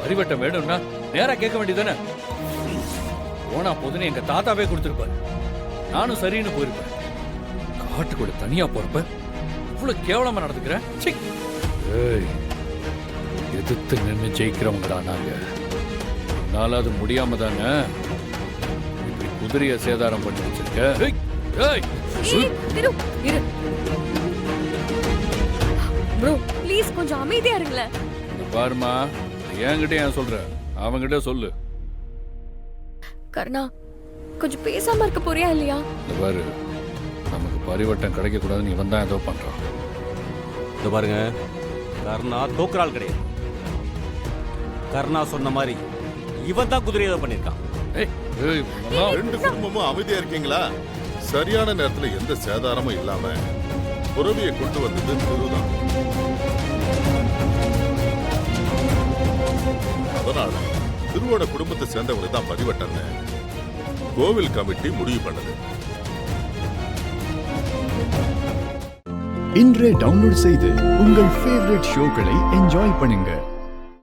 பரிவட்டம் வேணும்னா நேரா கேட்க வேண்டியதானே? போனா போதுன்னு எங்க தாத்தாவே கொடுத்துருப்பாரு. நானும் சரின்னு போயிருப்பேன். காட்டுக்குள்ள தனியா போறப்ப இவ்வளவு கேவலமா நடந்துக்கிறேன். எதிர்த்து நின்று ஜெயிக்கிறவங்கடா நாங்க. நாள அது முடியாம தானே இப்படி குதிரைய சேதாரம் பண்ணி வச்சிருக்க. ப்ரோ ப்ளீஸ் கொஞ்சம் அமைதியா இருங்களேன். பாருமா, என்கிட்ட ஏன் சொல்ற? அவங்கிட்ட சொல்லு. கர்ணா கொஞ்சம் பேசாம இருக்க போறியா இல்லையா? பாரு, நமக்கு பரிவட்டம் கிடைக்க கூடாதுன்னு இவன் தான் ஏதோ பண்றான். இது பாருங்க, கர்ணா தோக்குறாள் கிடையாது. கர்ணா சொன்ன மாதிரி இவன் தான் குதிரை ஏதோ பண்ணிருக்கான். ரெண்டு குடும்பமும் அமைதியா இருக்கீங்களா? சரியான நேரத்துல எந்த சேதாரமும் இல்லாம புறவியை கொண்டு வந்தது திருதான். அதனால திருவோட குடும்பத்தை சேர்ந்தவங்க தான் பரிவட்டம்னு கோவில் கமிட்டி முடிவு பண்ணது. இன்றே டவுன்லோட் செய்து உங்கள் ஃபேவரட் ஷோக்களை என்ஜாய் பண்ணுங்க.